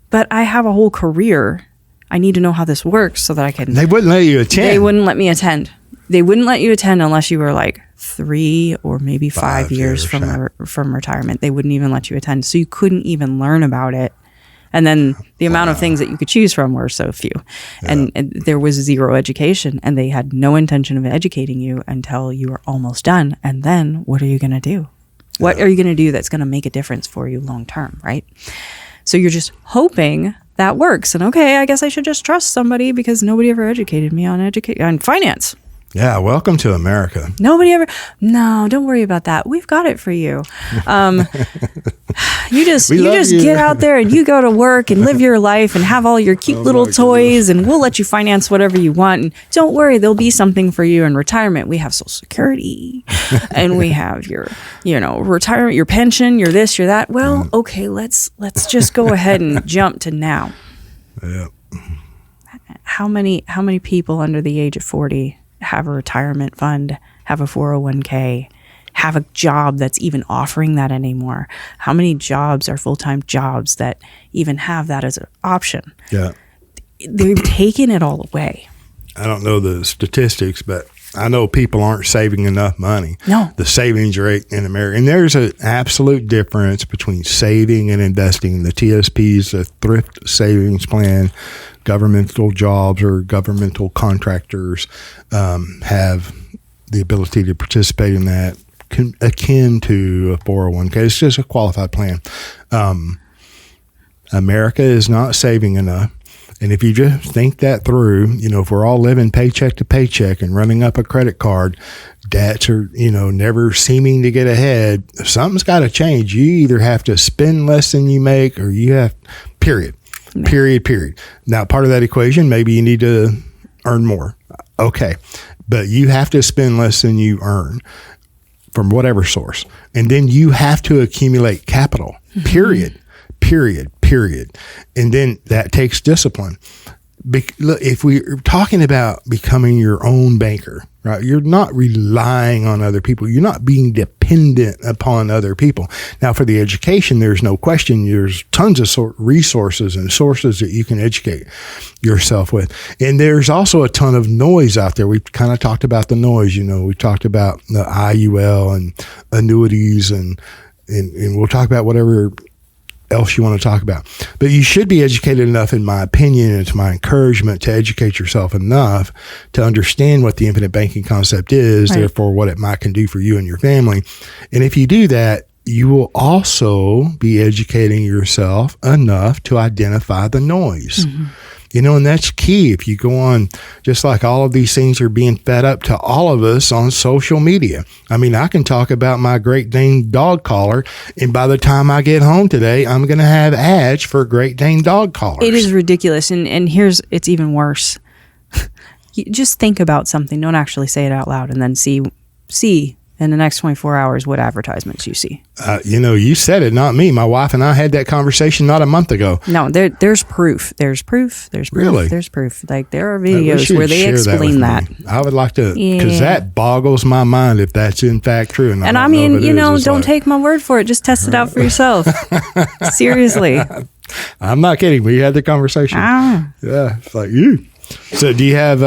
but I have a whole career. I need to know how this works so that I can. They wouldn't let you attend. They wouldn't let me attend. They wouldn't let you attend unless you were like 3 or maybe 5 years from retirement. They wouldn't even let you attend. So you couldn't even learn about it. And then the amount of things that you could choose from were so few. Yeah. And there was zero education, and they had no intention of educating you until you were almost done. And then what are you going to do? What are you going to do that's going to make a difference for you long term, right? So you're just hoping that works. And okay, I guess I should just trust somebody because nobody ever educated me on finance. Yeah, welcome to America. No, don't worry about that. We've got it for you. You just get out there and you go to work and live your life and have all your cute little toys, and we'll let you finance whatever you want. And don't worry, there'll be something for you in retirement. We have Social Security and we have your, retirement, your pension, your this, your that. Well, okay, let's just go ahead and jump to now. Yeah. How many people under the age of 40 have a retirement fund, have a 401k, have a job that's even offering that anymore? How many jobs are full-time jobs that even have that as an option? Yeah. They've taken it all away. I don't know the statistics, but I know people aren't saving enough money. No. The savings rate in America, and there's an absolute difference between saving and investing. The TSPs, the thrift savings plan, governmental jobs or governmental contractors have the ability to participate in that, akin to a 401k. It's just a qualified plan. America is not saving enough. And if you just think that through, if we're all living paycheck to paycheck and running up a credit card, debts are, never seeming to get ahead, something's got to change. You either have to spend less than you make, or you have, period. Now, part of that equation, maybe you need to earn more. Okay. But you have to spend less than you earn from whatever source. And then you have to accumulate capital, period. And then that takes discipline. If we're talking about becoming your own banker, right? You're not relying on other people. You're not being dependent upon other people. Now, for the education, there's no question. There's tons of resources and sources that you can educate yourself with. And there's also a ton of noise out there. We've kind of talked about the noise. We talked about the IUL and annuities, and we'll talk about whatever else you want to talk about. But you should be educated enough, in my opinion, and it's my encouragement, to educate yourself enough to understand what the infinite banking concept is, right. Therefore what it might can do for you and your family. And if you do that, you will also be educating yourself enough to identify the noise. Mm-hmm. And that's key. If you go on, just like all of these things are being fed up to all of us on social media. I mean, I can talk about my Great Dane dog collar, and by the time I get home today, I'm going to have ads for Great Dane dog collars. It is ridiculous. And it's even worse. You just think about something. Don't actually say it out loud, and then see in the next 24 hours what advertisements you see. You said it, not me. My wife and I had that conversation not a month ago. No, there's proof. There's proof. Really? There's proof. Like, there are videos where they explain that. I would like to, because that boggles my mind if that's in fact true. And I mean, don't take my word for it. Just test it out for yourself. Seriously. I'm not kidding. We had the conversation. Yeah. It's like, you. So do you have,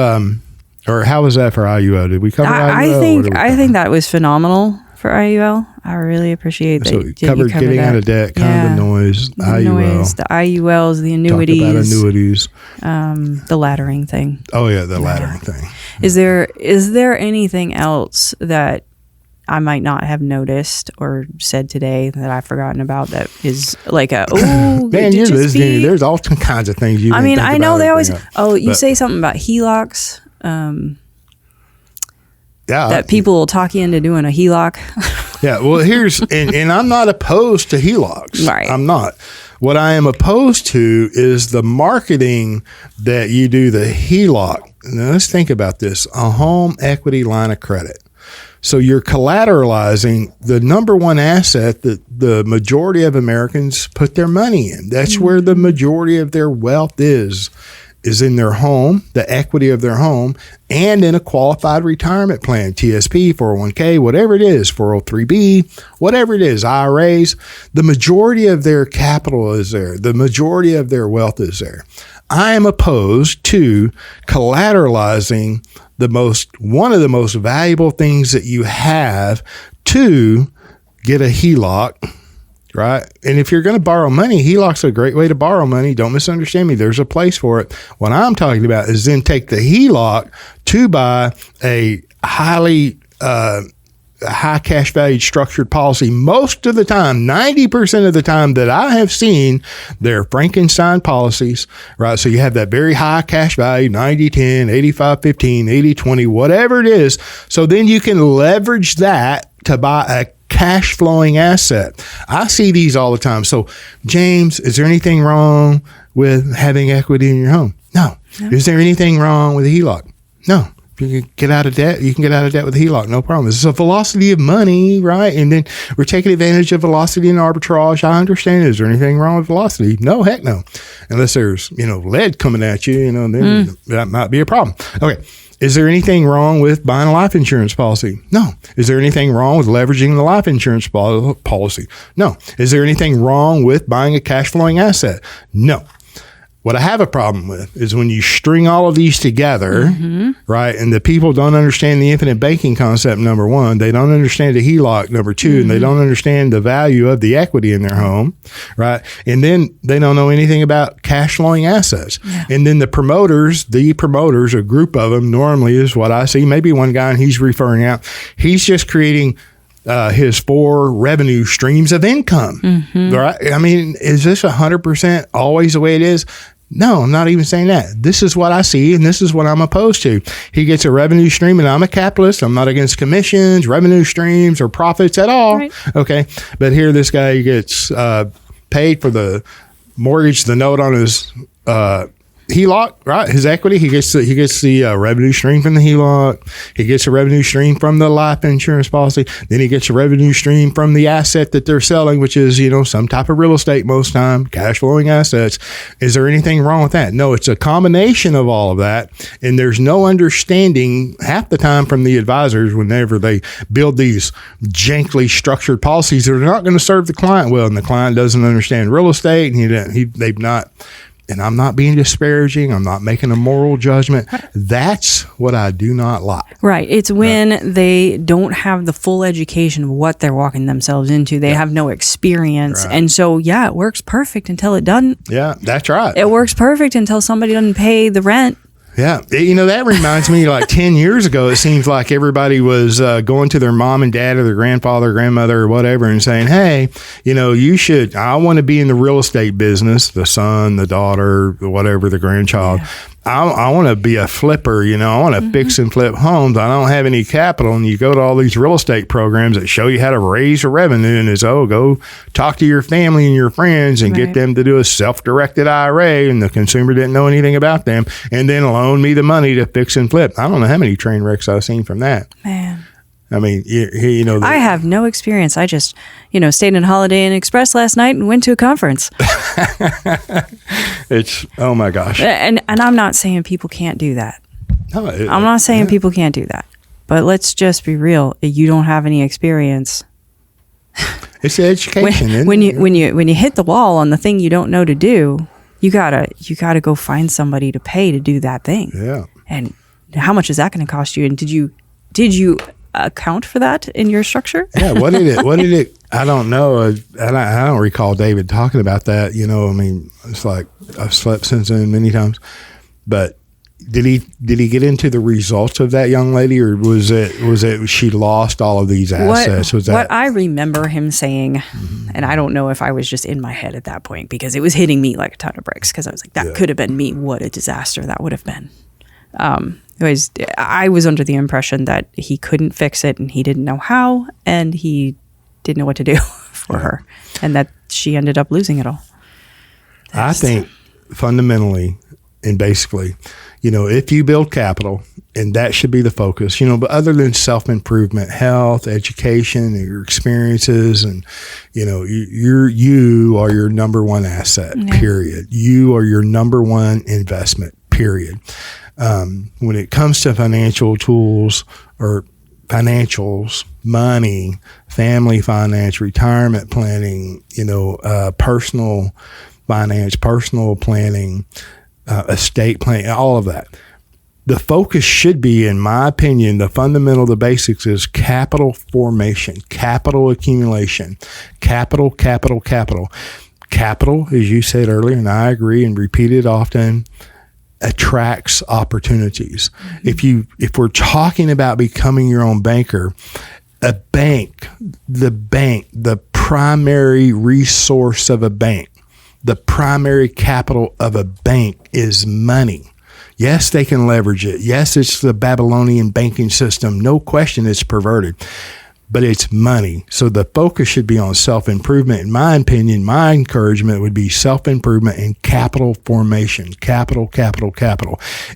or how was that for IUL? Did we cover IUL? I think that was phenomenal for IUL. I really apprate that. So we covered getting out of debt, kind of the noise, the IUL. The IULs, the annuities. Talked about annuities. The laddering thing. Oh, yeah, the laddering thing. Is there anything else that I might not have noticed or said today that I've forgotten about that is like man, you're listening. There's all kinds of things you. I mean, I know they always. You say something about HELOCs. That people will talk you into doing a HELOC. Yeah, well, and I'm not opposed to HELOCs. Right. I'm not. What I am opposed to is the marketing that you do the HELOC. Now, let's think about this. A home equity line of credit. So you're collateralizing the number one asset that the majority of Americans put their money in. That's where the majority of their wealth is in their home, the equity of their home, and in a qualified retirement plan, TSP, 401k, whatever it is, 403b, whatever it is, IRAs. The majority of their capital is there. The majority of their wealth is there. I am opposed to collateralizing one of the most valuable things that you have to get a HELOC. Right. And if you're going to borrow money, HELOC's a great way to borrow money. Don't misunderstand me. There's a place for it. What I'm talking about is then take the HELOC to buy a high cash value structured policy. Most of the time, 90% of the time that I have seen, they're Frankenstein policies, right? So you have that very high cash value, 90-10, 85-15, 80-20, whatever it is. So then you can leverage that to buy a cash flowing asset. I see these all the time. So, James, is there anything wrong with having equity in your home? No. Is there anything wrong with a HELOC? No. If you can get out of debt, you can get out of debt with a HELOC. No problem. This is a velocity of money, right? And then we're taking advantage of velocity and arbitrage. I understand. Is there anything wrong with velocity? No, heck no. Unless there's, lead coming at you, then that might be a problem. Okay. Is there anything wrong with buying a life insurance policy? No. Is there anything wrong with leveraging the life insurance policy? No. Is there anything wrong with buying a cash flowing asset? No. What I have a problem with is when you string all of these together, right? And the people don't understand the infinite banking concept, number one. They don't understand the HELOC, number two, and they don't understand the value of the equity in their home, right? And then they don't know anything about cash flowing assets. Yeah. And then the promoters, a group of them normally is what I see. Maybe one guy, and he's referring out, he's just creating his 4 revenue streams of income, right? I mean, is this 100% always the way it is? No, I'm not even saying that. This is what I see, and this is what I'm opposed to. He gets a revenue stream, and I'm a capitalist. I'm not against commissions, revenue streams, or profits at all. Right. Okay, but here this guy gets paid for the mortgage, the note on his HELOC, right? His equity. He gets the revenue stream from the HELOC. He gets a revenue stream from the life insurance policy. Then he gets a revenue stream from the asset that they're selling, which is, some type of real estate most time, cash flowing assets. Is there anything wrong with that? No, it's a combination of all of that. And there's no understanding half the time from the advisors whenever they build these jankly structured policies that are not going to serve the client well. And the client doesn't understand real estate, and they've not. And I'm not being disparaging. I'm not making a moral judgment. That's what I do not like. Right. It's when they don't have the full education of what they're walking themselves into. They have no experience. Right. And so, it works perfect until it doesn't. Yeah, that's right. It works perfect until somebody doesn't pay the rent. Yeah. That reminds me, like 10 years ago, it seems like everybody was going to their mom and dad or their grandfather, grandmother, or whatever, and saying, hey, I want to be in the real estate business, the son, the daughter, whatever, the grandchild. Yeah. I want to be a flipper, I want to fix and flip homes. I don't have any capital. And you go to all these real estate programs that show you how to raise your revenue, and it's, go talk to your family and your friends and get them to do a self-directed IRA, and the consumer didn't know anything about them, and then loan me the money to fix and flip. I don't know how many train wrecks I've seen from that. Man. I mean, I have no experience. I just, stayed in Holiday Inn Express last night and went to a conference. It's, oh my gosh. And I'm not saying people can't do that. No, I'm not saying people can't do that. But let's just be real. You don't have any experience. It's education. When you hit the wall on the thing you don't know to do, you gotta go find somebody to pay to do that thing. Yeah. And how much is that going to cost you? And did you account for that in your structure? Yeah. What did it? I don't know. I don't recall David talking about that. I mean, it's like I've slept since then many times. But did he get into the results of that young lady, or was it she lost all of these assets? What I remember him saying, and I don't know if I was just in my head at that point because it was hitting me like a ton of bricks, because I was like, that could have been me. What a disaster that would have been. I was under the impression that he couldn't fix it, and he didn't know how, and he didn't know what to do for her, and that she ended up losing it all. I think fundamentally and basically, if you build capital, and that should be the focus, but other than self-improvement, health, education, your experiences, and, you are your number one asset, period. You are your number one investment, period. When it comes to financial tools or financials, money, family finance, retirement planning, personal finance, personal planning, estate planning, all of that. The focus should be, in my opinion, the fundamental, the basics is capital formation, capital accumulation, capital. Capital, as you said earlier, and I agree and repeat it often, attracts opportunities. If we're talking about becoming your own banker, the primary resource of a bank, the primary capital of a bank is money. Yes, they can leverage it. Yes, it's the Babylonian banking system. No question it's perverted. But it's money. So the focus should be on self-improvement. In my opinion, my encouragement would be self-improvement and capital formation. Capital.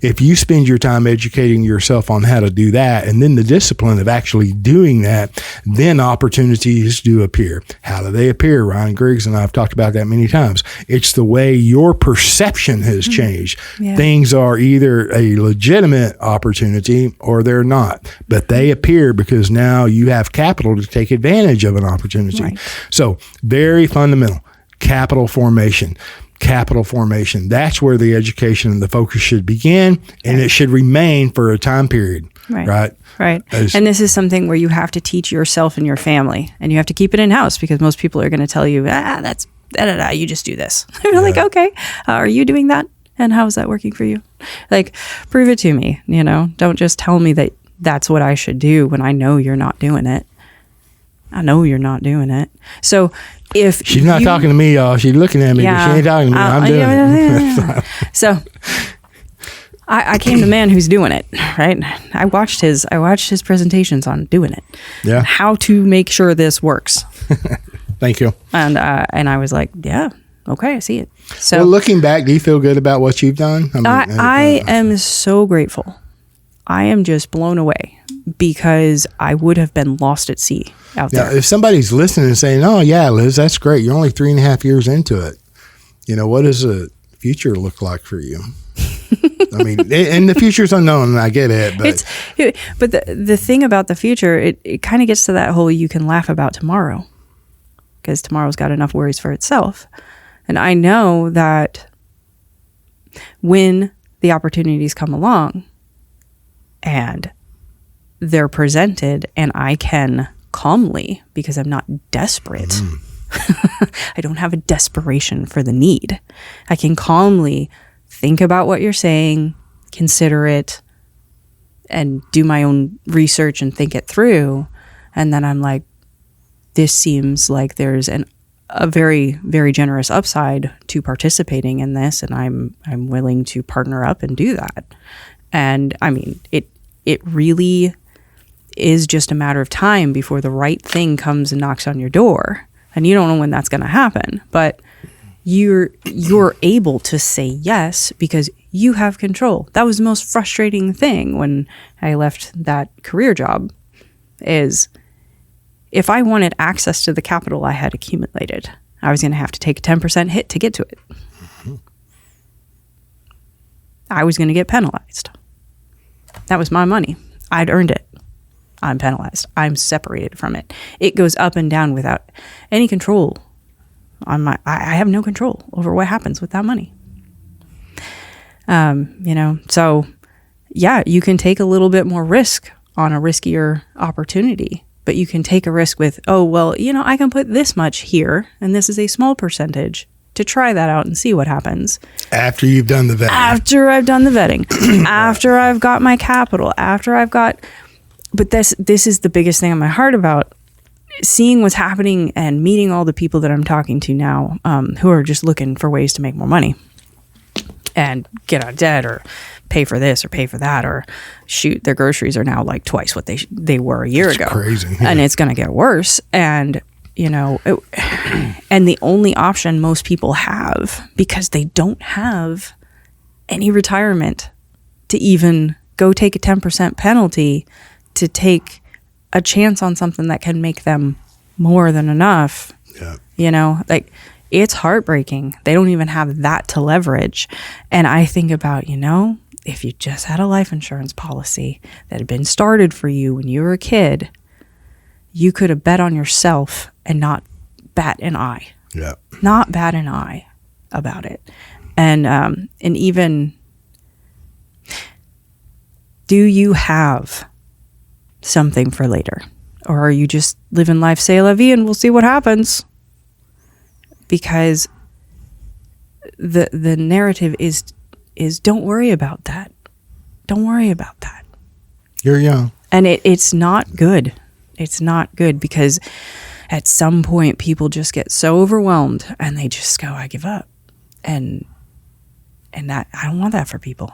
If you spend your time educating yourself on how to do that, and then the discipline of actually doing that, then opportunities do appear. How do they appear? Ryan Griggs and I have talked about that many times. It's the way your perception has changed. Yeah. Things are either a legitimate opportunity or they're not. But they appear because now you have capital to take advantage of an opportunity. Right. So very fundamental, capital formation. capital formation. That's where the education and the focus should begin, and it should remain for a time period. Right. And this is something where you have to teach yourself and your family, and you have to keep it in house, because most people are going to tell you, that's you just do this. You're like, okay, are you doing that? And how is that working for you? Like, prove it to me. Don't just tell me that that's what I should do when I know you're not doing it. I know you're not doing it. So if she's not talking to me, y'all, she's looking at me, but she ain't talking to me. I'm doing it. So I came to a man who's doing it, right? I watched his presentations on doing it. Yeah. How to make sure this works. Thank you. And I was like, yeah, okay, I see it. So looking back, do you feel good about what you've done? I am so grateful. I am just blown away, because I would have been lost at sea out there. If somebody's listening and saying, "Oh yeah, Liz, that's great. You're only 3.5 years into it. What does the future look like for you?" I mean, and the future's unknown, and I get it, but the thing about the future, it kind of gets to that whole, you can laugh about tomorrow, because tomorrow's got enough worries for itself. And I know that when the opportunities come along and they're presented, and I can calmly, because I'm not desperate, I don't have a desperation for the need, I can calmly think about what you're saying, consider it, and do my own research and think it through. And then I'm like, this seems like there's a very, very generous upside to participating in this, and I'm willing to partner up and do that. And I mean, it really is just a matter of time before the right thing comes and knocks on your door, and you don't know when that's going to happen, but you're able to say yes because you have control. That was the most frustrating thing when I left that career job, is if I wanted access to the capital I had accumulated, I was going to have to take a 10% hit to get to it. I was going to get penalized. That was my money. I'd earned it. I'm penalized. I'm separated from it. It goes up and down without any control. I have no control over what happens with that money. So yeah, you can take a little bit more risk on a riskier opportunity, but you can take a risk with, I can put this much here, and this is a small percentage, to try that out and see what happens. After you've done the vetting. After I've done the vetting. After I've got my capital. But this is the biggest thing on my heart about seeing what's happening and meeting all the people that I'm talking to now, who are just looking for ways to make more money and get out of debt, or pay for this or pay for that, or shoot, their groceries are now like twice what they were a year ago. Crazy. Yeah. And it's going to get worse. And and the only option most people have, because they don't have any retirement to even go take a 10% penalty to take a chance on something that can make them more than enough. Yeah. It's heartbreaking. They don't even have that to leverage. And I think about, if you just had a life insurance policy that had been started for you when you were a kid, you could have bet on yourself and not bat an eye. Yeah. Not bat an eye about it. And even, do you have something for later? Or are you just living life c'est la vie and we'll see what happens? Because the narrative is don't worry about that. Don't worry about that. You're young. And it's not good. It's not good, because at some point people just get so overwhelmed and they just go, I give up. And that, I don't want that for people.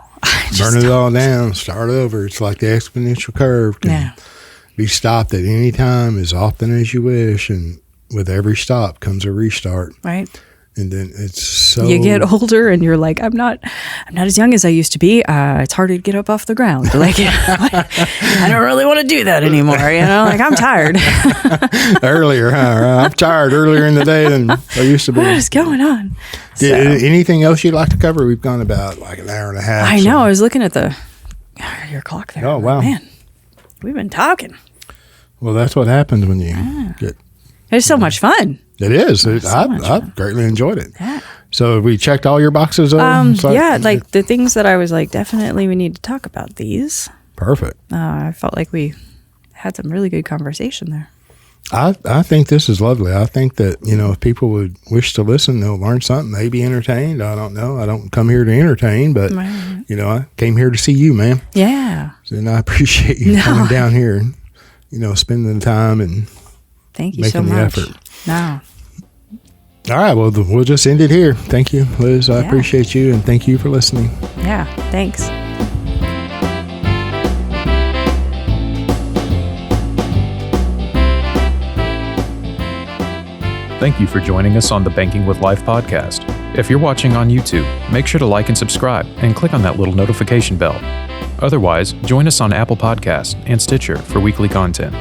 Burn it all down, start over. It's like the exponential curve. Can be stopped at any time as often as you wish, and with every stop comes a restart. Right. And then it's so... You get older and you're like, I'm not as young as I used to be. It's harder to get up off the ground. I don't really want to do that anymore. I'm tired. Earlier, huh? I'm tired earlier in the day than I used to be. What is going on? Anything else you'd like to cover? We've gone about like an hour and a half. I know. I was looking at your clock there. Oh, wow. Man, we've been talking. Well, that's what happens when you get... It's so much fun. It is. I've greatly enjoyed it. Yeah. So we checked all your boxes over? Yeah, like the things that I was like, definitely we need to talk about these. Perfect. I felt like we had some really good conversation there. I think this is lovely. I think that, if people would wish to listen, they'll learn something, maybe entertained. I don't know. I don't come here to entertain, but, Right. I came here to see you, man. Yeah. And I appreciate you coming down here and, spending the time and thank you making so the much. effort. No. All right. Well, we'll just end it here. Thank you, Liz. I appreciate you, and thank you for listening. Yeah. Thanks. Thank you for joining us on the Banking with Life podcast. If you're watching on YouTube, make sure to like and subscribe and click on that little notification bell. Otherwise, join us on Apple Podcasts and Stitcher for weekly content.